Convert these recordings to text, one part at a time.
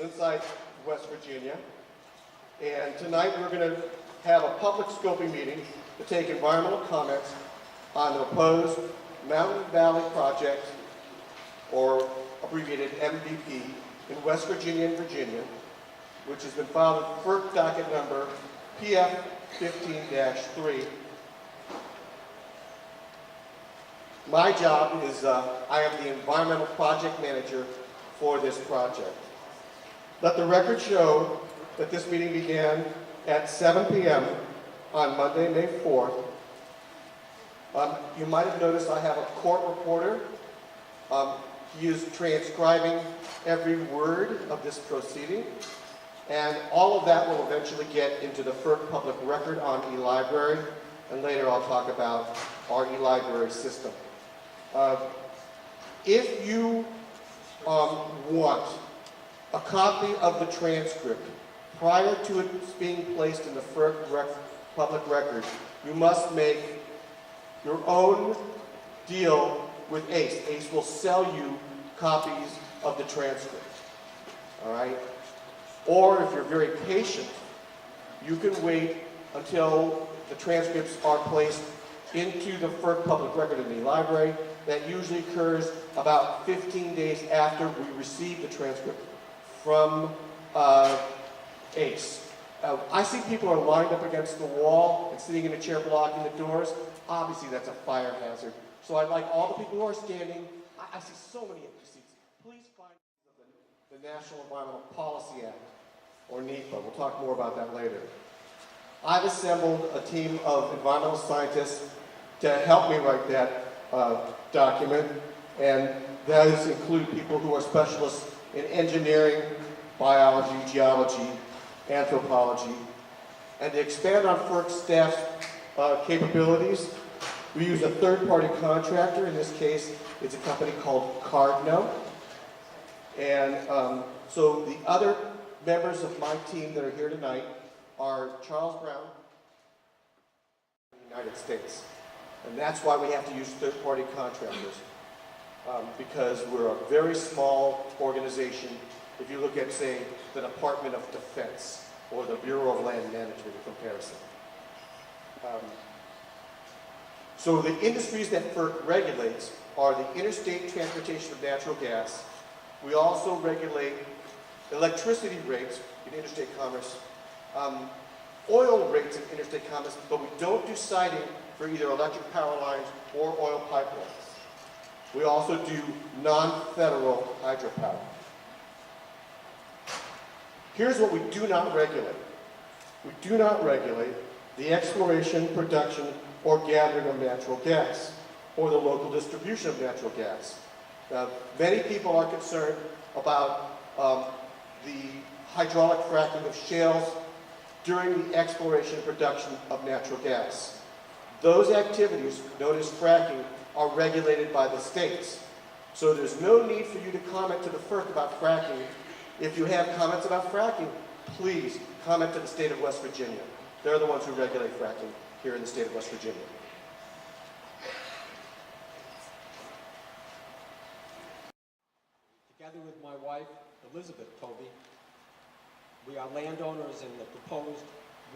inside West Virginia. And tonight we're going to have a public scoping meeting to take environmental comments on the proposed Mountain Valley Project, or abbreviated MVP, in West Virginia and Virginia, which has been filed with FERC docket number PF 15-3. My job is, I am the environmental project manager for this project. Let the record show that this meeting began at 7 p.m. on Monday, May 4th. You might have noticed I have a court reporter. He is transcribing every word of this proceeding, and all of that will eventually get into the FERC public record on eLibrary, and later I'll talk about our eLibrary system. If you want a copy of the transcript prior to it being placed in the FERC public record, you must make your own deal with ACE. ACE will sell you copies of the transcript, all right? Or if you're very patient, you can wait until the transcripts are placed into the FERC public record in the library. That usually occurs about 15 days after we receive the transcript from ACE. I see people are lined up against the wall and sitting in a chair blocking the doors. Obviously that's a fire hazard. So I'd like all the people who are standing, I see so many empty seats, please find the National Environmental Policy Act, or NEPA. We'll talk more about that later. I've assembled a team of environmental scientists to help me write that document, and those include people who are specialists in engineering, biology, geology, anthropology. And to expand on FERC staff's capabilities, we use a third-party contractor. In this case, it's a company called Cardno. And so the other members of my team that are here tonight are Charles Brown, the United States. And that's why we have to use third-party contractors, because we're a very small organization. If you look at, say, the Department of Defense or the Bureau of Land Management in comparison. So the industries that FERC regulates are the interstate transportation of natural gas. We also regulate electricity rates in interstate commerce, oil rates in interstate commerce, but we don't do siting for either electric power lines or oil pipelines. We also do non-federal hydropower. Here's what we do not regulate. We do not regulate the exploration, production, or gathering of natural gas, or the local distribution of natural gas. Many people are concerned about the hydraulic fracking of shales during the exploration and production of natural gas. Those activities, known as fracking, are regulated by the states. So there's no need for you to comment to the FERC about fracking. If you have comments about fracking, please comment to the state of West Virginia. They're the ones who regulate fracking here in the state of West Virginia. Together with my wife, Elizabeth Tovey, we are landowners in the proposed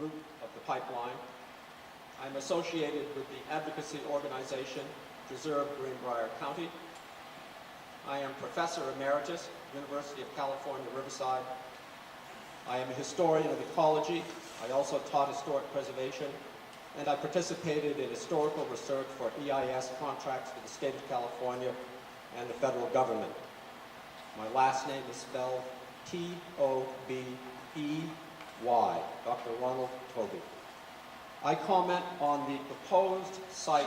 route of the pipeline. I'm associated with the advocacy organization Preserve Greenbrier County. I am Professor Emeritus, University of California, Riverside. I am a historian of ecology. I also taught historic preservation, and I participated in historical research for EIS contracts for the state of California and the federal government. My last name is spelled T-O-B-E-Y, Dr. Ronald Tovey. I comment on the proposed site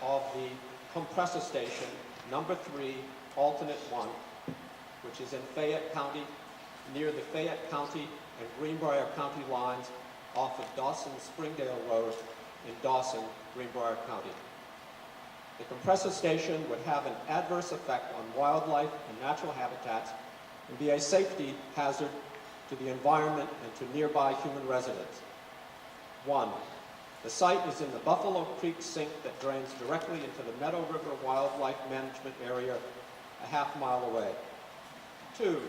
of the compressor station, number 3, alternate 1, which is in Fayette County, near the Fayette County and Greenbrier County lines off of Dawson-Springdale Road in Dawson, Greenbrier County. The compressor station would have an adverse effect on wildlife and natural habitats and be a safety hazard to the environment and to nearby human residents. 1, the site is in the Buffalo Creek sink that drains directly into the Meadow River Wildlife Management Area a half mile away. 2,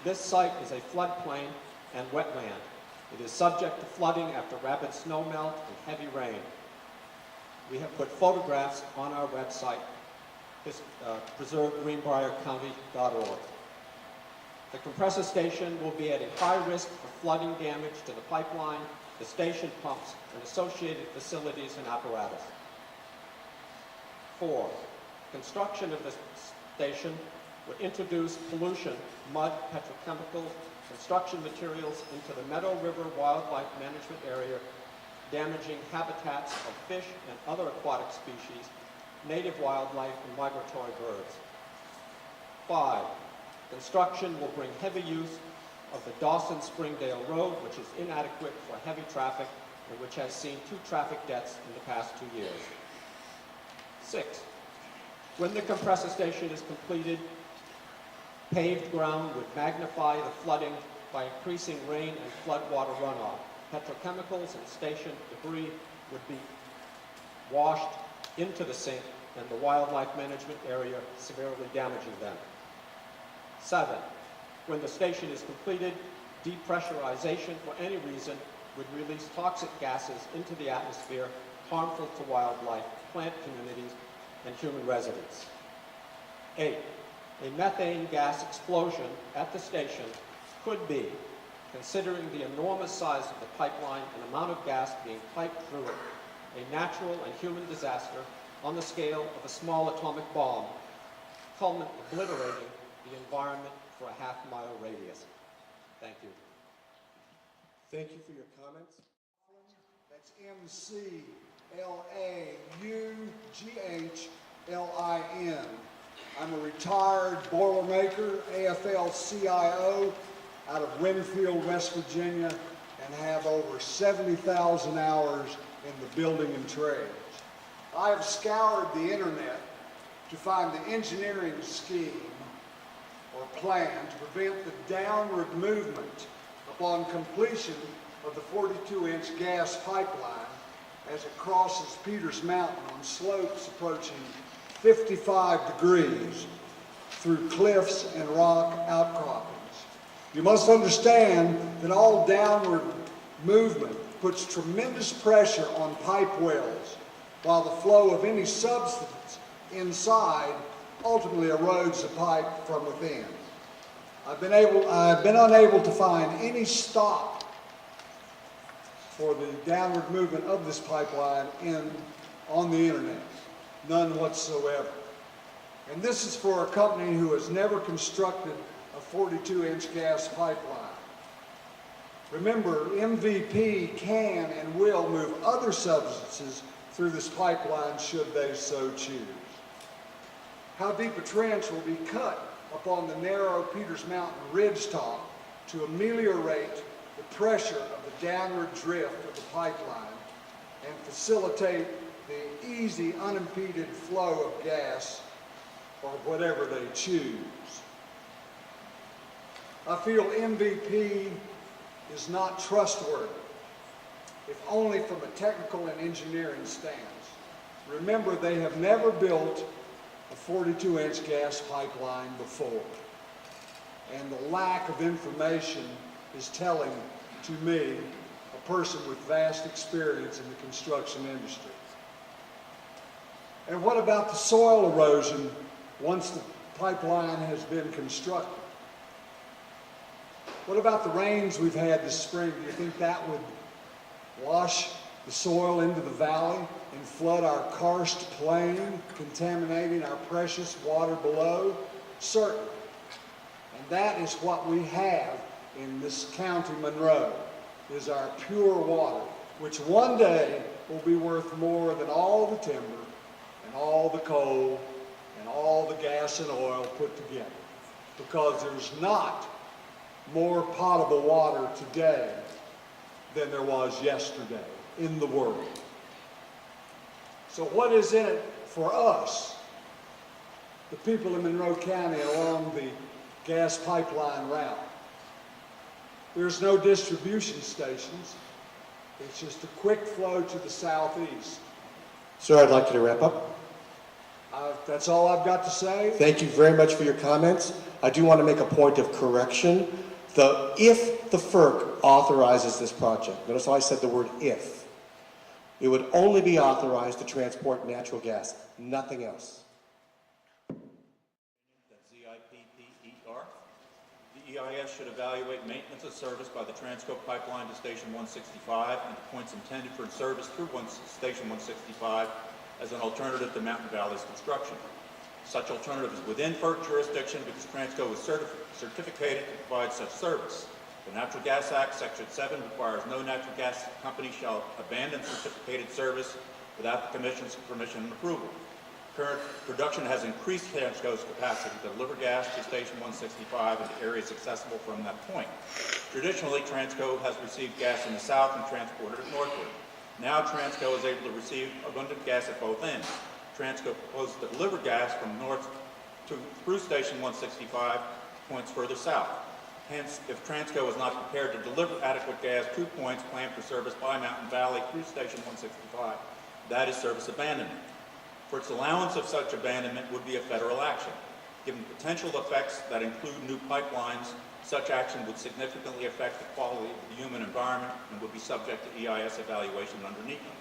this site is a floodplain and wetland. It is subject to flooding after rapid snowmelt and heavy rain. We have put photographs on our website, preservegreenbriercounty.org. The compressor station will be at a high risk for flooding damage to the pipeline, the station pumps, and associated facilities and apparatus. 4, construction of the station would introduce pollution, mud, petrochemicals, construction materials into the Meadow River Wildlife Management Area, damaging habitats of fish and other aquatic species, native wildlife, and migratory birds. 5, construction will bring heavy use of the Dawson-Springdale Road, which is inadequate for heavy traffic and which has seen 2 traffic deaths in the past 2 years. 6, when the compressor station is completed, paved ground would magnify the flooding by increasing rain and floodwater runoff. Petrochemicals and station debris would be washed into the sink and the wildlife management area, severely damaging them. 7, when the station is completed, depressurization for any reason would release toxic gases into the atmosphere, harmful to wildlife, plant communities, and human residents. 8, a methane gas explosion at the station could be, considering the enormous size of the pipeline and amount of gas being piped through it, a natural and human disaster on the scale of a small atomic bomb, obliterating the environment for a half-mile radius. Thank you. Thank you for your comments. That's McLaughlin. I'm a retired Boilermaker, AFL-CIO, out of Winfield, West Virginia, and have over 70,000 hours in the building and trades. I have scoured the internet to find the engineering scheme or plan to prevent the downward movement upon completion of the 42-inch gas pipeline as it crosses Peters Mountain on slopes approaching 55 degrees through cliffs and rock outcroppings. You must understand that all downward movement puts tremendous pressure on pipe wells, while the flow of any substance inside ultimately erodes the pipe from within. I've been unable to find any stop for the downward movement of this pipeline on the internet. None whatsoever. And this is for a company who has never constructed a 42-inch gas pipeline. Remember, MVP can and will move other substances through this pipeline should they so choose. How deep a trench will be cut upon the narrow Peters Mountain ridgetop to ameliorate the pressure of the downward drift of the pipeline and facilitate the easy, unimpeded flow of gas or whatever they choose. I feel MVP is not trustworthy, if only from a technical and engineering stance. Remember, they have never built a 42-inch gas pipeline before, and the lack of information is telling to me, a person with vast experience in the construction industry. And what about the soil erosion once the pipeline has been constructed? What about the rains we've had this spring? Do you think that would wash the soil into the valley and flood our karst plain, contaminating our precious water below? Certainly. And that is what we have in this county, Monroe, is our pure water, which one day will be worth more than all the timber and all the coal and all the gas and oil put together, because there's not more potable water today than there was yesterday in the world. So what is in it for us, the people in Monroe County along the gas pipeline route? There's no distribution stations. It's just a quick flow to the southeast. Sir, I'd like you to wrap up. That's all I've got to say. Thank you very much for your comments. I do want to make a point of correction. If the FERC authorizes this project, notice how I said the word if, it would only be authorized to transport natural gas, nothing else. ZIPPER. The EIS should evaluate maintenance of service by the Transco pipeline to Station 165 and to points intended for service through Station 165 as an alternative to Mountain Valley's construction. Such alternative is within FERC jurisdiction because Transco is certificated to provide such service. The Natural Gas Act, Section 7, requires no natural gas company shall abandon certificated service without the Commission's permission and approval. Current production has increased Transco's capacity to deliver gas to Station 165 and to areas accessible from that point. Traditionally, Transco has received gas in the south and transported it northward. Now Transco is able to receive abundant gas at both ends. Transco proposes to deliver gas from north through Station 165 to points further south. Hence, if Transco is not prepared to deliver adequate gas to points planned for service by Mountain Valley through Station 165, that is service abandonment. For its allowance of such abandonment would be a federal action. Given potential effects that include new pipelines, such action would significantly affect the quality of the human environment and would be subject to EIS evaluation underneath them.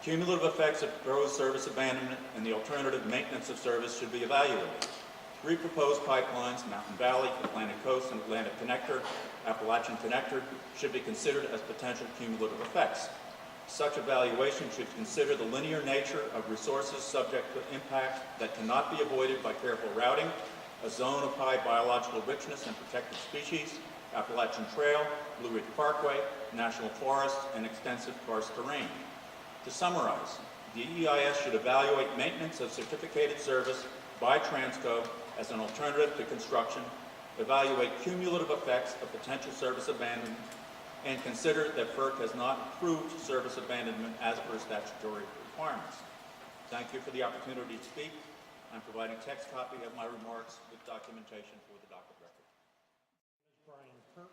Cumulative effects of proposed service abandonment and the alternative maintenance of service should be evaluated. 3 proposed pipelines, Mountain Valley, Atlantic Coast, and Atlantic Connector, Appalachian Connector, should be considered as potential cumulative effects. Such evaluation should consider the linear nature of resources subject to impact that cannot be avoided by careful routing, a zone of high biological richness and protected species, Appalachian Trail, Blue Ridge Parkway, national forests, and extensive karst terrain. To summarize, the EIS should evaluate maintenance of certificated service by Transco as an alternative to construction, evaluate cumulative effects of potential service abandonment, and consider that FERC has not approved service abandonment as per statutory requirements. Thank you for the opportunity to speak. I'm providing text copy of my remarks with documentation for the docket record. Brian Kirk,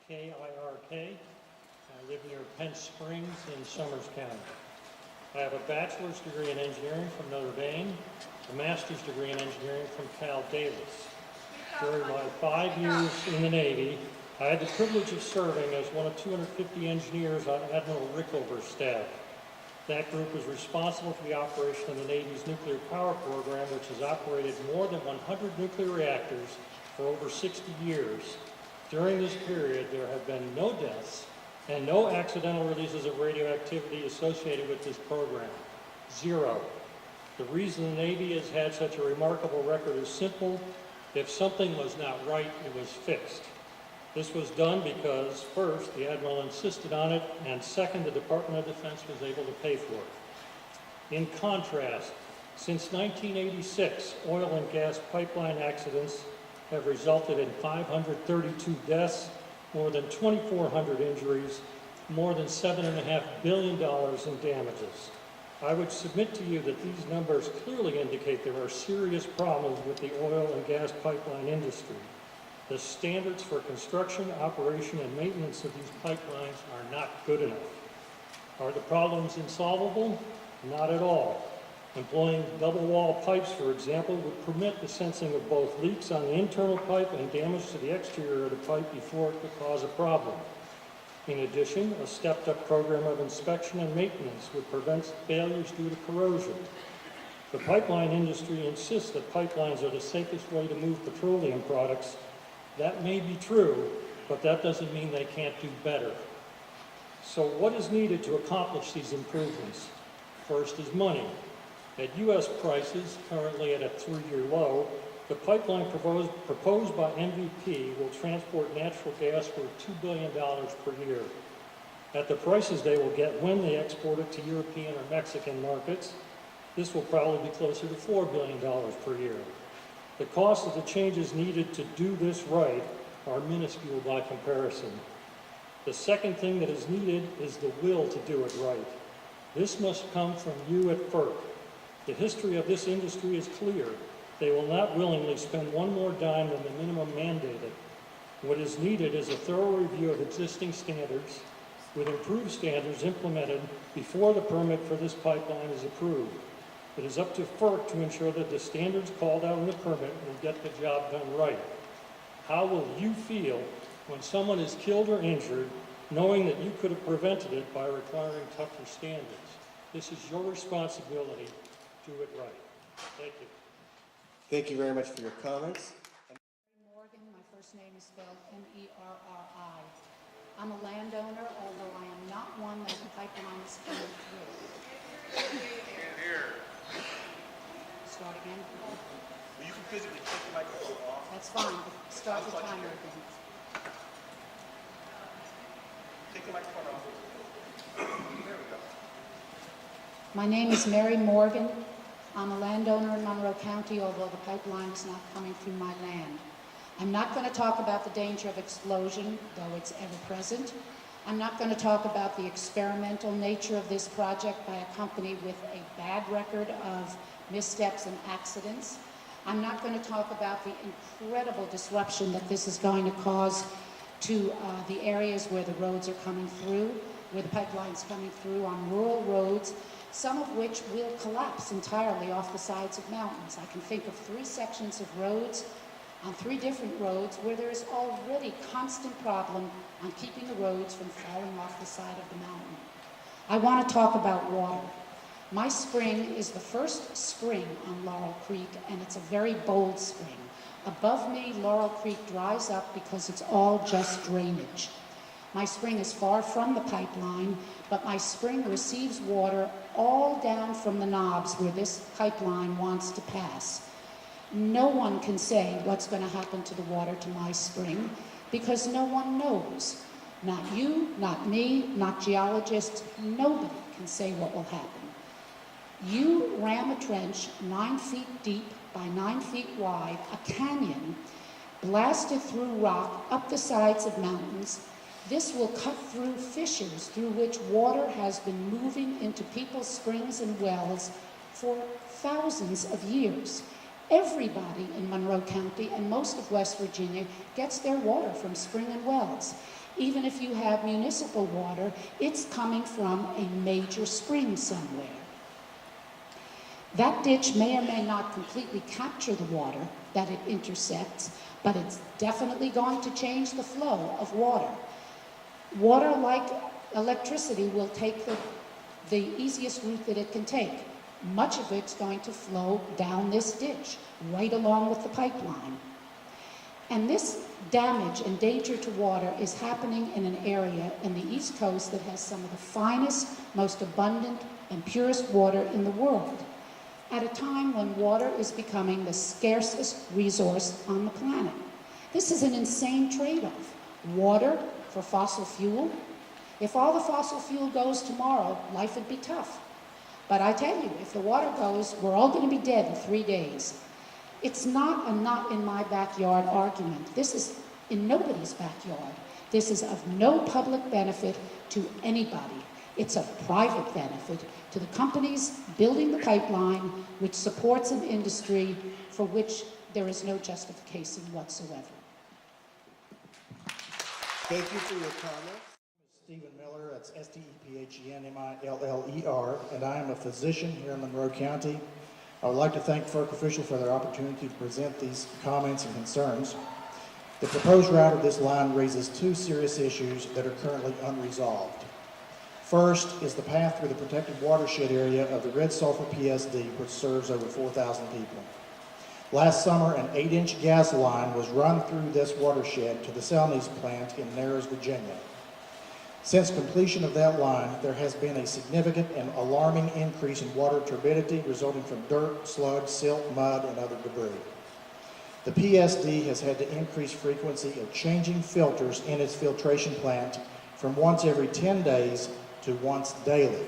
K-I-R-K. I live near Penn Springs in Summers County. I have a bachelor's degree in engineering from Notre Dame, a master's degree in engineering from Cal Davis. During my 5 years in the Navy, I had the privilege of serving as one of 250 engineers on Admiral Rickover's staff. That group was responsible for the operation of the Navy's nuclear power program, which has operated more than 100 nuclear reactors for over 60 years. During this period, there have been no deaths and no accidental releases of radioactivity associated with this program. 0. The reason the Navy has had such a remarkable record is simple. If something was not right, it was fixed. This was done because, first, the Admiral insisted on it, and second, the Department of Defense was able to pay for it. In contrast, since 1986, oil and gas pipeline accidents have resulted in 532 deaths, more than 2,400 injuries, more than $7.5 billion in damages. I would submit to you that these numbers clearly indicate there are serious problems with the oil and gas pipeline industry. The standards for construction, operation, and maintenance of these pipelines are not good enough. Are the problems insolvable? Not at all. Employing double-wall pipes, for example, would permit the sensing of both leaks on the internal pipe and damage to the exterior of the pipe before it could cause a problem. In addition, a stepped-up program of inspection and maintenance would prevent failures due to corrosion. The pipeline industry insists that pipelines are the safest way to move petroleum products. That may be true, but that doesn't mean they can't do better. So what is needed to accomplish these improvements? First is money. At U.S. prices, currently at a 3-year low, the pipeline proposed by MVP will transport natural gas for $2 billion per year. At the prices they will get when they export it to European or Mexican markets, this will probably be closer to $4 billion per year. The cost of the changes needed to do this right are minuscule by comparison. The second thing that is needed is the will to do it right. This must come from you at FERC. The history of this industry is clear. They will not willingly spend one more dime than the minimum mandated. What is needed is a thorough review of existing standards, with improved standards implemented before the permit for this pipeline is approved. It is up to FERC to ensure that the standards called out in the permit will get the job done right. How will you feel when someone is killed or injured, knowing that you could have prevented it by requiring tougher standards? This is your responsibility. Do it right. Thank you. Thank you very much for your comments. Morgan, my first name is spelled M-E-R-R-I. I'm a landowner, although I am not one that the pipeline is coming through. Start again? You can physically take the microphone off. That's fine. Start the timer again. Take the microphone off. There we go. My name is Mary Morgan. I'm a landowner in Monroe County, although the pipeline is not coming through my land. I'm not going to talk about the danger of explosion, though it's ever present. I'm not going to talk about the experimental nature of this project by a company with a bad record of missteps and accidents. I'm not going to talk about the incredible disruption that this is going to cause to the areas where the roads are coming through, where the pipeline's coming through on rural roads, some of which will collapse entirely off the sides of mountains. I can think of 3 sections of roads on 3 different roads where there is already constant problem on keeping the roads from falling off the side of the mountain. I want to talk about water. My spring is the first spring on Laurel Creek, and it's a very bold spring. Above me, Laurel Creek dries up because it's all just drainage. My spring is far from the pipeline, but my spring receives water all down from the knobs where this pipeline wants to pass. No one can say what's going to happen to the water to my spring because no one knows. Not you, not me, not geologists. Nobody can say what will happen. You ram a trench 9 feet deep by 9 feet wide, a canyon, blasted through rock up the sides of mountains. This will cut through fissures through which water has been moving into people's springs and wells for thousands of years. Everybody in Monroe County and most of West Virginia gets their water from spring and wells. Even if you have municipal water, it's coming from a major spring somewhere. That ditch may or may not completely capture the water that it intersects, but it's definitely going to change the flow of water. Water, like electricity, will take the easiest route that it can take. Much of it's going to flow down this ditch, right along with the pipeline. And this damage and danger to water is happening in an area in the East Coast that has some of the finest, most abundant, and purest water in the world, at a time when water is becoming the scarcest resource on the planet. This is an insane trade-off. Water for fossil fuel. If all the fossil fuel goes tomorrow, life would be tough. But I tell you, if the water goes, we're all going to be dead in 3 days. It's not a not in my backyard argument. This is in nobody's backyard. This is of no public benefit to anybody. It's a private benefit to the companies building the pipeline, which supports an industry for which there is no justification whatsoever. Thank you for your comments. Stephen Miller, that's S-T-E-P-H-E-N-M-I-L-L-E-R, and I am a physician here in Monroe County. I would like to thank FERC officials for their opportunity to present these comments and concerns. The proposed route of this line raises 2 serious issues that are currently unresolved. First is the path through the protected watershed area of the Red Sulphur PSD, which serves over 4,000 people. Last summer, an 8-inch gas line was run through this watershed to the Celanese plant in Narrows, Virginia. Since completion of that line, there has been a significant and alarming increase in water turbidity resulting from dirt, sludge, silt, mud, and other debris. The PSD has had to increase frequency of changing filters in its filtration plant from once every 10 days to once daily,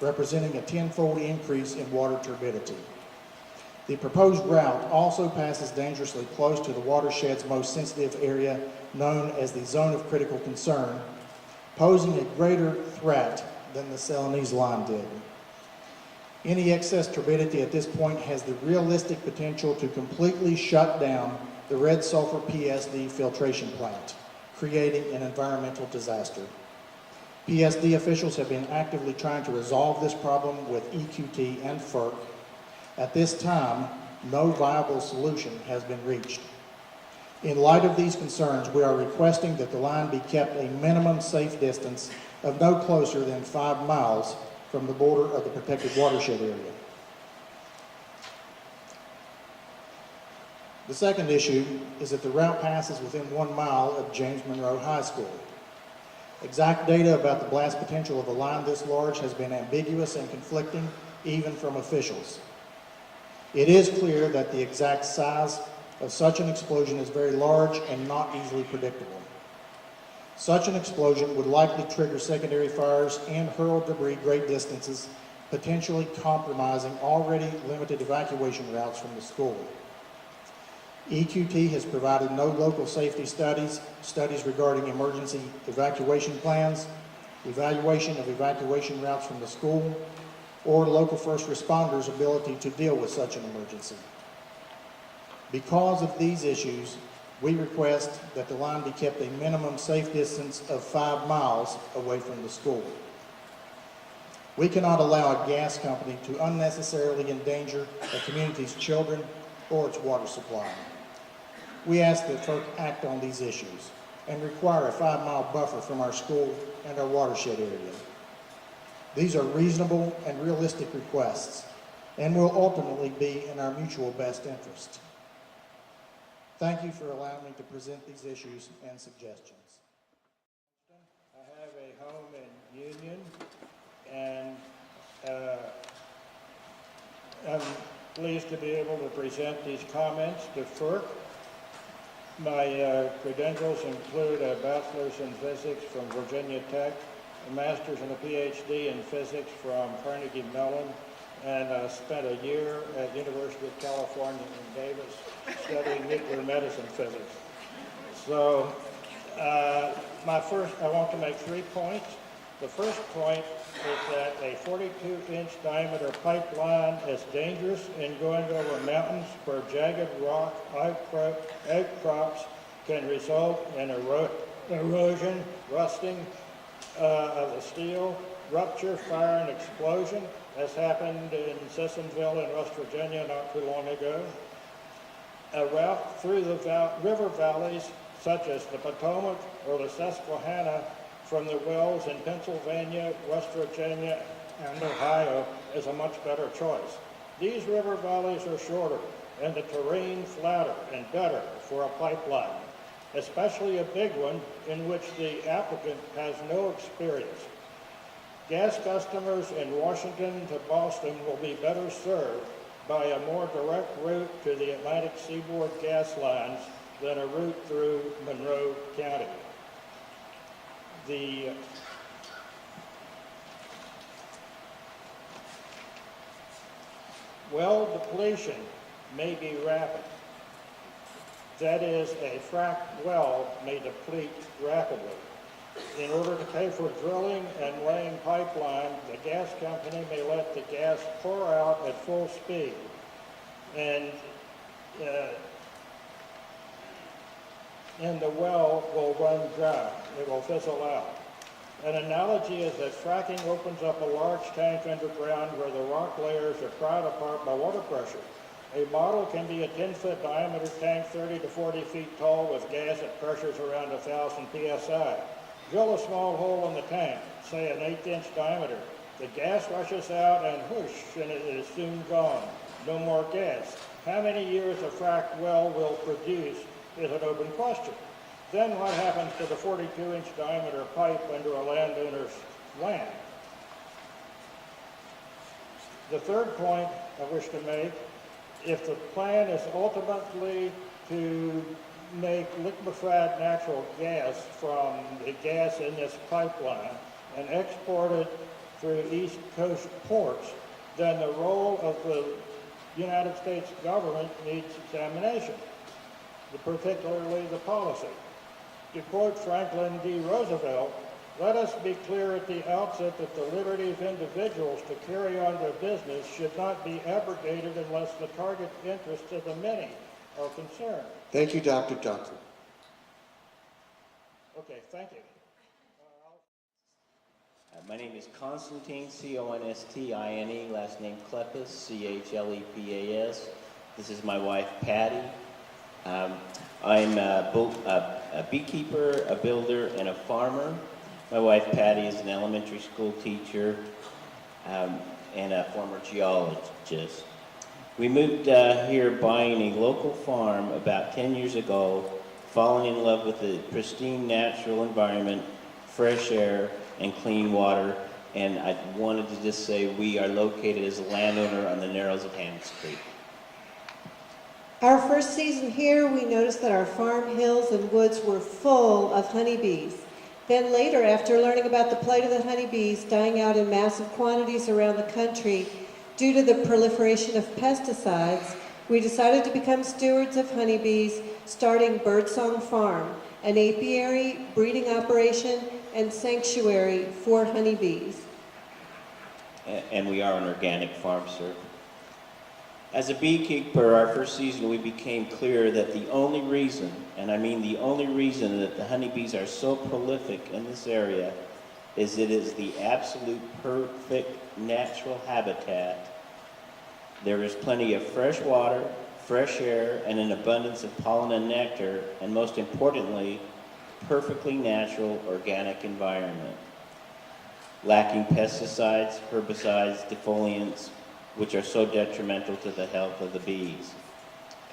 representing a 10-fold increase in water turbidity. The proposed route also passes dangerously close to the watershed's most sensitive area, known as the Zone of Critical Concern, posing a greater threat than the Celanese line did. Any excess turbidity at this point has the realistic potential to completely shut down the Red Sulphur PSD filtration plant, creating an environmental disaster. PSD officials have been actively trying to resolve this problem with EQT and FERC. At this time, no viable solution has been reached. In light of these concerns, we are requesting that the line be kept a minimum safe distance of no closer than 5 miles from the border of the protected watershed area. The second issue is that the route passes within 1 mile of James Monroe High School. Exact data about the blast potential of a line this large has been ambiguous and conflicting, even from officials. It is clear that the exact size of such an explosion is very large and not easily predictable. Such an explosion would likely trigger secondary fires and hurl debris great distances, potentially compromising already limited evacuation routes from the school. EQT has provided no local safety studies regarding emergency evacuation plans, evaluation of evacuation routes from the school, or local first responders' ability to deal with such an emergency. Because of these issues, we request that the line be kept a minimum safe distance of 5 miles away from the school. We cannot allow a gas company to unnecessarily endanger a community's children or its water supply. We ask that FERC act on these issues and require a 5-mile buffer from our school and our watershed area. These are reasonable and realistic requests and will ultimately be in our mutual best interest. Thank you for allowing me to present these issues and suggestions. I have a home in Union, and I'm pleased to be able to present these comments to FERC. My credentials include a bachelor's in physics from Virginia Tech, a master's and a PhD in physics from Carnegie Mellon, and I spent a year at University of California in Davis studying nuclear medicine physics. So I want to make 3 points. The first point is that a 42-inch diameter pipeline is dangerous in going over mountains where jagged rock outcrops can result in erosion, rusting of the steel, rupture, fire, and explosion, as happened in Sissonville in West Virginia not too long ago. A route through the river valleys, such as the Potomac or the Susquehanna, from the wells in Pennsylvania, West Virginia, and Ohio is a much better choice. These river valleys are shorter and the terrain flatter and better for a pipeline, especially a big one in which the applicant has no experience. Gas customers in Washington to Boston will be better served by a more direct route to the Atlantic Seaboard gas lines than a route through Monroe County. The well depletion may be rapid. That is, a fracked well may deplete rapidly. In order to pay for drilling and laying pipeline, the gas company may let the gas pour out at full speed, and the well will run dry. It will fizzle out. An analogy is that fracking opens up a large tank underground where the rock layers are pried apart by water pressure. A model can be a 10-foot diameter tank, 30 to 40 feet tall, with gas at pressures around 1,000 psi. Drill a small hole in the tank, say an 1/8-inch diameter. The gas rushes out and whoosh, and it is soon gone. No more gas. How many years a fracked well will produce is an open question. Then what happens to the 42-inch diameter pipe under a landowner's land? The third point I wish to make, if the plan is ultimately to make liquefied natural gas from the gas in this pipeline and export it through East Coast ports, then the role of the United States government needs examination, particularly the policy. To quote Franklin D. Roosevelt, "Let us be clear at the outset that the liberty of individuals to carry on their business should not be abrogated unless the target interests of the many are concerned." Thank you, Dr. Duncan. Okay, thank you. My name is Constantine, C-O-N-S-T-I-N-E, last name Kleppas, C-H-L-E-P-A-S. This is my wife, Patty. I'm a beekeeper, a builder, and a farmer. My wife, Patty, is an elementary school teacher and a former geologist. We moved here buying a local farm about 10 years ago, falling in love with the pristine natural environment, fresh air, and clean water. And I wanted to just say we are located as a landowner on the Narrows of Hams Creek. Our first season here, we noticed that our farm hills and woods were full of honeybees. Then later, after learning about the plight of the honeybees dying out in massive quantities around the country due to the proliferation of pesticides, we decided to become stewards of honeybees, starting Birdsong Farm, an apiary, breeding operation, and sanctuary for honeybees. And we are an organic farm, sir. As a beekeeper, our first season, we became clear that the only reason, and I mean the only reason, that the honeybees are so prolific in this area is it is the absolute perfect natural habitat. There is plenty of fresh water, fresh air, and an abundance of pollen and nectar, and most importantly, perfectly natural organic environment, lacking pesticides, herbicides, defoliants, which are so detrimental to the health of the bees.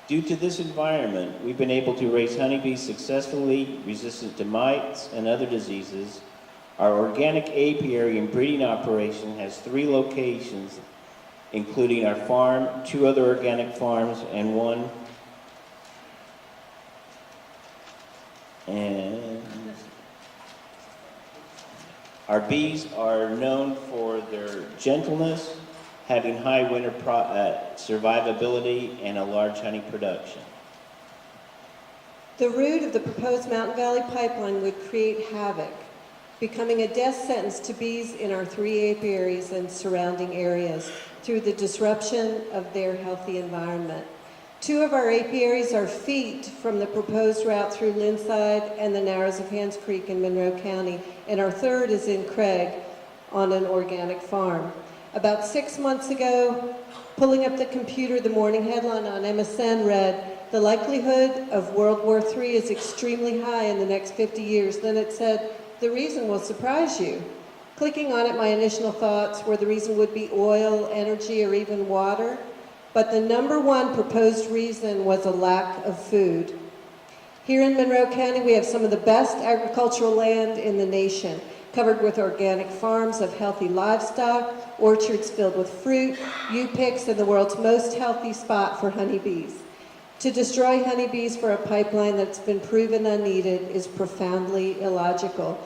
Due to this environment, we've been able to raise honeybees successfully, resistant to mites and other diseases. Our organic apiary and breeding operation has 3 locations, including our farm, 2 other organic farms, and one. And our bees are known for their gentleness, having high winter survivability, and a large honey production. The route of the proposed Mountain Valley Pipeline would create havoc, becoming a death sentence to bees in our 3 apiaries and surrounding areas through the disruption of their healthy environment. 2 of our apiaries are feet from the proposed route through Linside and the Narrows of Hams Creek in Monroe County, and our 3rd is in Craig on an organic farm. About 6 months ago, pulling up the computer, the morning headline on MSN read, "The likelihood of World War III is extremely high in the next 50 years. Then it said, "The reason will surprise you." Clicking on it, my initial thoughts were the reason would be oil, energy, or even water. But the number 1 proposed reason was a lack of food. Here in Monroe County, we have some of the best agricultural land in the nation, covered with organic farms of healthy livestock, orchards filled with fruit, U-picks, and the world's most healthy spot for honeybees. To destroy honeybees for a pipeline that's been proven unneeded is profoundly illogical.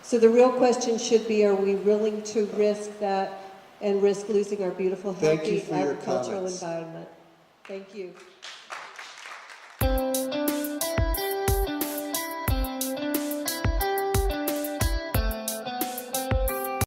So the real question should be, are we willing to risk that and risk losing our beautiful, Thank you healthy for your agricultural comments. environment? Thank you.